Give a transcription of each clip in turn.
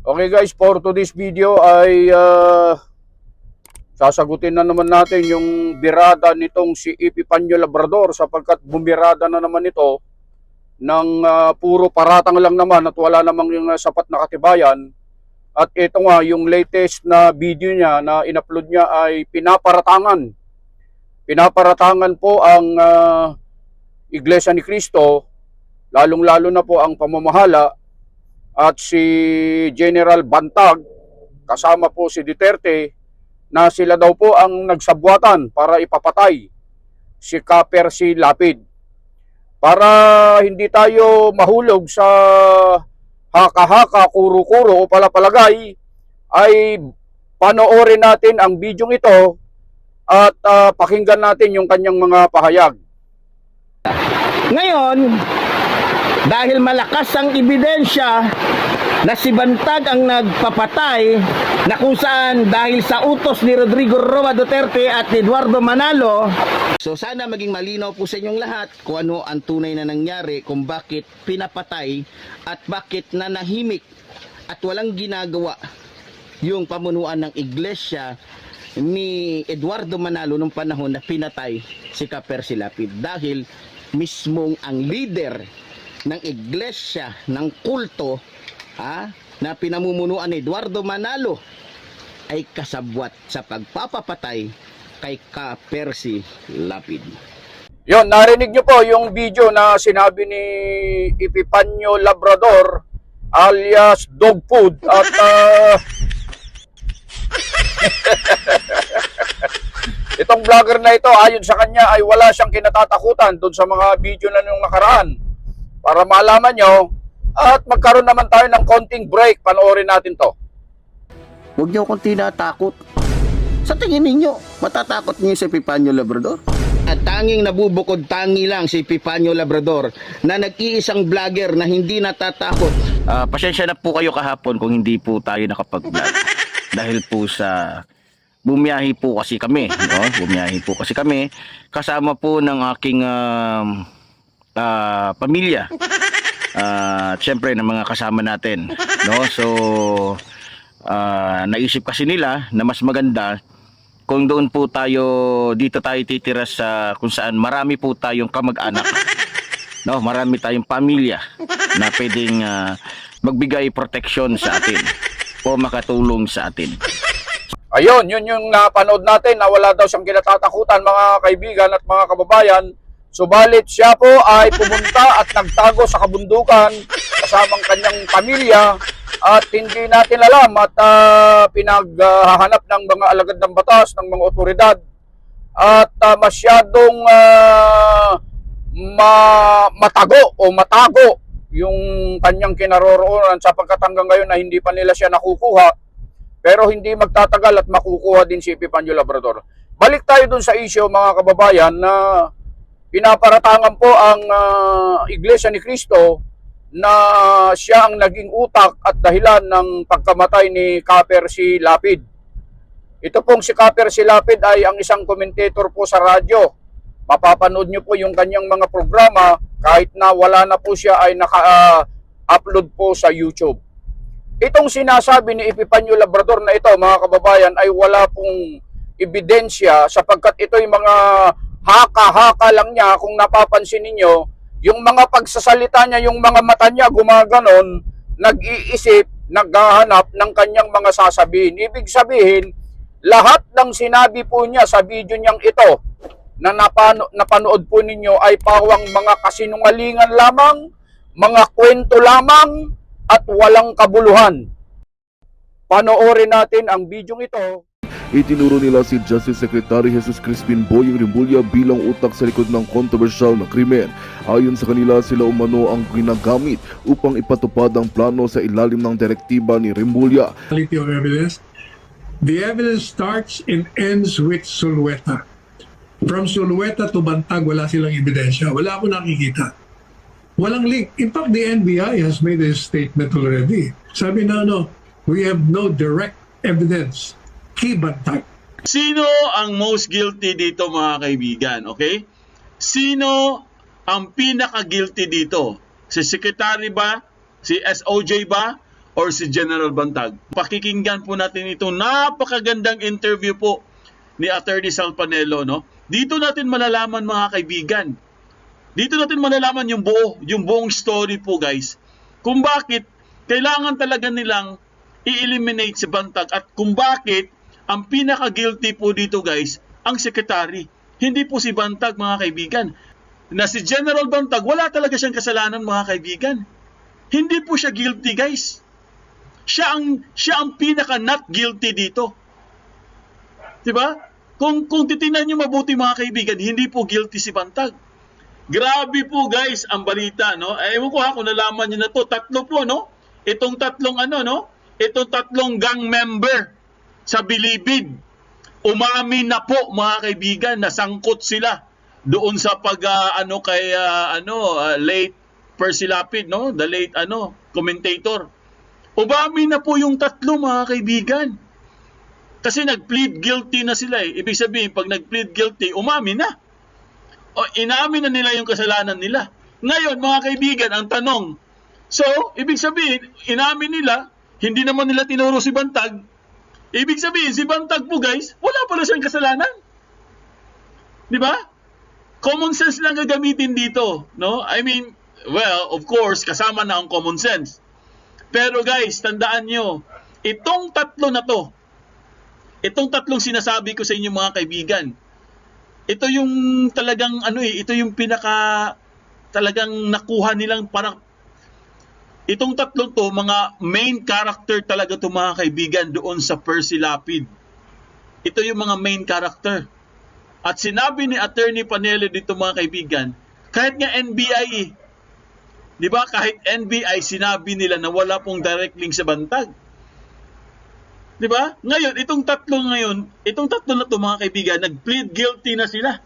Okay guys, for today's video ay sasagutin na naman natin yung birada nitong si Epifanio Labrador sapagkat bumirada na naman ito ng puro paratang lang naman at wala namang yung sapat na katibayan. At ito nga, yung latest na video niya na in-upload niya ay pinaparatangan. Pinaparatangan po ang Iglesia ni Cristo, lalong-lalo na po ang pamamahala at si General Bantag, kasama po si Duterte, na sila daw po ang nagsabwatan para ipapatay si Ka-Percy Lapid. Para hindi tayo mahulog sa haka-haka, kuro-kuro o palapalagay, ay panoorin natin ang video ito at pakinggan natin yung kanyang mga pahayag. Ngayon, dahil malakas ang ebidensya na si Bantag ang nagpapatay, na kung saan dahil sa utos ni Rodrigo Roa Duterte at Eduardo Manalo, so sana maging malinaw po sa inyong lahat kung ano ang tunay na nangyari, kung bakit pinapatay at bakit nanahimik at walang ginagawa yung pamunuan ng iglesia ni Eduardo Manalo nung panahon na pinatay si Ka-Percy Lapid. Dahil mismong ang leader ng iglesia, ng kulto na pinamumunuan ni Eduardo Manalo ay kasabwat sa pagpapapatay kay Ka-Percy Lapid. Yon, narinig nyo po yung video na sinabi ni Epifanio Labrador alias dog food at itong vlogger na ito, ayon sa kanya ay wala siyang kinatatakutan doon sa mga video na nung nakaraan. Para malaman nyo at magkaroon naman tayo ng konting break, panoorin natin to. Huwag niyo akong tinatakot. Sa tingin ninyo, matatakot niyo si Epifanio Labrador? At tanging nabubukod tangi lang si Epifanio Labrador na nag-iisang vlogger na hindi natatakot. Pasensya na po kayo kahapon kung hindi po tayo nakapag-vlog. Dahil po sa bumiyahe po kasi kami, no? Bumiyahe po kasi kami kasama po ng aking pamilya. Siyempre ng mga kasama natin, no? So naisip kasi nila na mas maganda kung doon po tayo, dito tayo titira sa kung saan marami po tayong kamag-anak, no? Marami tayong pamilya na pwedeng magbigay proteksyon sa atin o makatulong sa atin. Ayun, yun yung napanood natin na wala daw siyang kinatatakutan, mga kaibigan at mga kababayan. Subalit siya po ay pumunta at nagtago sa kabundukan kasamang kanyang pamilya at hindi natin alam at pinaghahanap ng mga alagad ng batas, ng mga otoridad at masyadong matago yung kanyang kinaroroonan sapagkat hanggang ngayon na hindi pa nila siya nakukuha, pero hindi magtatagal at makukuha din si Epifanio Labrador. Balik tayo dun sa issue, mga kababayan, na pinaparatangan po ang Iglesia ni Cristo na siya ang naging utak at dahilan ng pagkamatay ni Ka-Percy Lapid. Ito pong si Ka-Percy Lapid ay ang isang commentator po sa radyo. Mapapanood nyo po yung kanyang mga programa kahit na wala na po siya ay naka-upload po sa YouTube. Itong sinasabi ni Epifanio Labrador na ito, mga kababayan, ay wala pong ebidensya sapagkat ito yung mga haka-haka lang niya. Kung napapansin ninyo, yung mga pagsasalita niya, yung mga mata niya gumaganon, nag-iisip, naghahanap ng kanyang mga sasabihin. Ibig sabihin, lahat ng sinabi po niya sa video niyang ito na napanood po ninyo ay pawang mga kasinungalingan lamang, mga kwento lamang, at walang kabuluhan. Panoorin natin ang video ito. Itinuro nila si Justice Secretary Jesus Crispin Boying Rimulya bilang utak sa likod ng kontrobersyal na krimen. Ayon sa kanila, sila umano ang ginagamit upang ipatupad ang plano sa ilalim ng direktiba ni Rimulya. Quality of evidence. The evidence starts and ends with Sulweta. From Sulweta to Bantag, wala silang ebidensya. Wala akong nakikita. Walang link. In fact, the NBI has made a statement already. Sabi na, we have no direct evidence. Kay Bantag. Sino ang most guilty dito, mga kaibigan? Okay? Sino ang pinaka-guilty dito? Si Secretary ba? Si SOJ ba? or si General Bantag. Pakikinggan po natin itong napakagandang interview po ni Attorney Sal Panelo, no? Dito natin malalaman, mga kaibigan. Dito natin malalaman yung buong story po, guys. Kung bakit kailangan talaga nilang i-eliminate si Bantag at kung bakit ang pinaka-guilty po dito, guys, ang secretary. Hindi po si Bantag, mga kaibigan. Na si General Bantag, wala talaga siyang kasalanan, mga kaibigan. Hindi po siya guilty, guys. Siya ang pinaka not guilty dito. 'Di ba? Kung titingnan niyo mabuti, mga kaibigan, hindi po guilty si Bantag. Grabe po, guys, ang balita, no? Ewan ko kung nalaman niyo na to, tatlo po, no? Itong tatlong Itong tatlong gang member sa Bilibid. Umamin na po, mga kaibigan, na sangkot sila doon sa late Percy Lapid, no? The late commentator. Umamin na po yung tatlo, mga kaibigan. Kasi nag-plead guilty na sila eh. Ibig sabihin, pag nag-plead guilty, umamin na. O inamin na nila yung kasalanan nila. Ngayon, mga kaibigan, ang tanong, so, ibig sabihin, inamin nila, hindi naman nila tinuro si Bantag. Ibig sabihin, si Bantag po, guys, wala pala siyang kasalanan. Di ba? Common sense lang gagamitin dito, no? I mean, well, of course, kasama na ang common sense. Pero guys, tandaan nyo, itong tatlong sinasabi ko sa inyo, mga kaibigan, ito yung talagang ito yung talagang nakuha nilang parang itong tatlong to, mga main character talaga to, mga kaibigan, doon sa Percy Lapid. Ito yung mga main character. At sinabi ni Attorney Panelo dito, mga kaibigan, kahit nga NBI, di ba, kahit NBI, sinabi nila na wala pong direct link sa Bantag. Di ba? Ngayon, itong tatlo na to, mga kaibigan, nag-plead guilty na sila.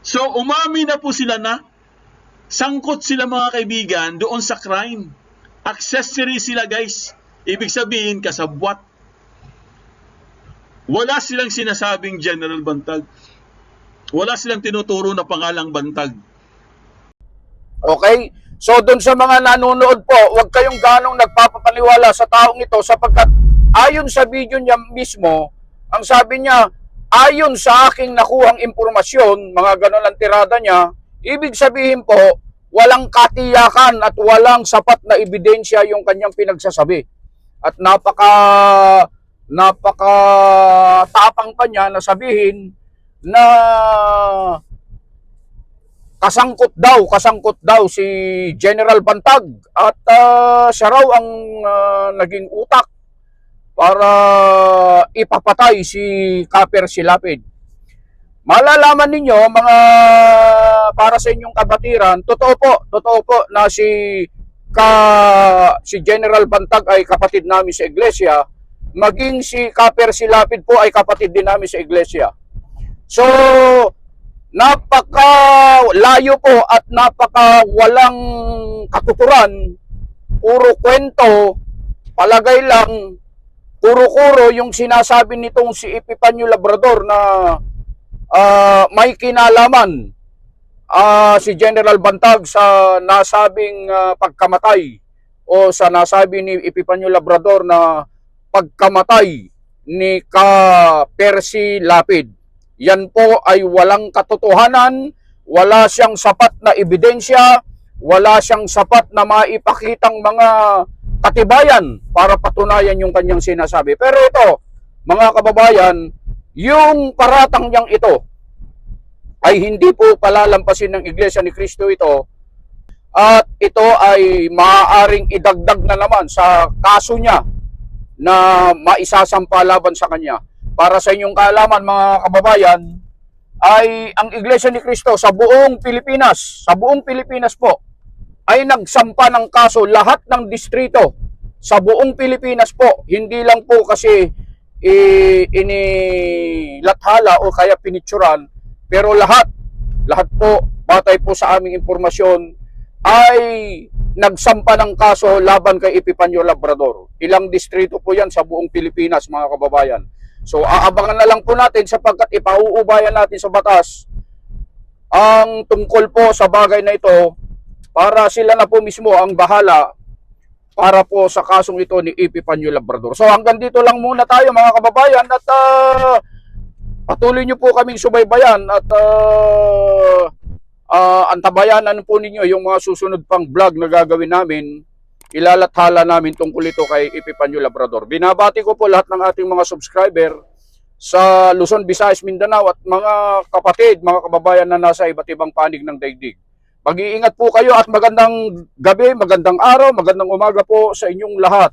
So, umami na po sila na sangkot sila, mga kaibigan, doon sa crime. Accessory sila, guys. Ibig sabihin, kasabwat. Wala silang sinasabing General Bantag. Wala silang tinuturo na pangalang Bantag. Okay? So doon sa mga nanonood po, huwag kayong ganong nagpapapaniwala sa taong ito sapagkat ayon sa video niya mismo, ang sabi niya, ayon sa aking nakuhang impormasyon, mga ganon ang tirada niya, ibig sabihin po, walang katiyakan at walang sapat na ebidensya yung kanyang pinagsasabi. At napaka tapang pa niya na sabihin na kasangkot daw si General Bantag at siya raw ang naging utak para ipapatay si Percy Lapid. Malalaman ninyo, mga para sa inyong kabatiran, totoo po na si General Bantag ay kapatid namin sa iglesia, maging si Percy Lapid po ay kapatid din namin sa iglesia. So, napaka-layo po at napaka-walang katuturan, puro kwento, palagay lang, kuro-kuro yung sinasabi nitong si Epifanio Labrador na may kinalaman si General Bantag sa nasabing pagkamatay o sa nasabi ni Epifanio Labrador na pagkamatay ni Percy Lapid. Yan po ay walang katotohanan, wala siyang sapat na ebidensya, wala siyang sapat na maipakitang mga katibayan para patunayan yung kanyang sinasabi. Pero ito, mga kababayan, yung paratang niyang ito ay hindi po palalampasin ng Iglesia ni Cristo ito, at ito ay maaaring idagdag na naman sa kaso niya na maisasampa laban sa kanya. Para sa inyong kaalaman, mga kababayan, ay ang Iglesia ni Cristo sa buong Pilipinas po, ay nagsampa ng kaso lahat ng distrito sa buong Pilipinas po. Hindi lang po kasi inilathala o kaya pinitsuran, pero lahat po, batay po sa aming impormasyon, ay nagsampa ng kaso laban kay Epifanio Labrador. Ilang distrito po yan sa buong Pilipinas, mga kababayan. So aabangan na lang po natin sapagkat ipauubayan natin sa batas ang tungkol po sa bagay na ito para sila na po mismo ang bahala para po sa kasong ito ni EP Panyo Labrador. So hanggang dito lang muna tayo mga kababayan at patuloy nyo po kaming subaybayan at antabayanan po ninyo yung mga susunod pang vlog na gagawin namin. Ilalathala namin tungkol ito kay EP Panyo Labrador. Binabati ko po lahat ng ating mga subscriber sa Luzon, Visayas, Mindanao at mga kapatid, mga kababayan na nasa iba't ibang panig ng daigdig. Mag-iingat po kayo at magandang gabi, magandang araw, magandang umaga po sa inyong lahat.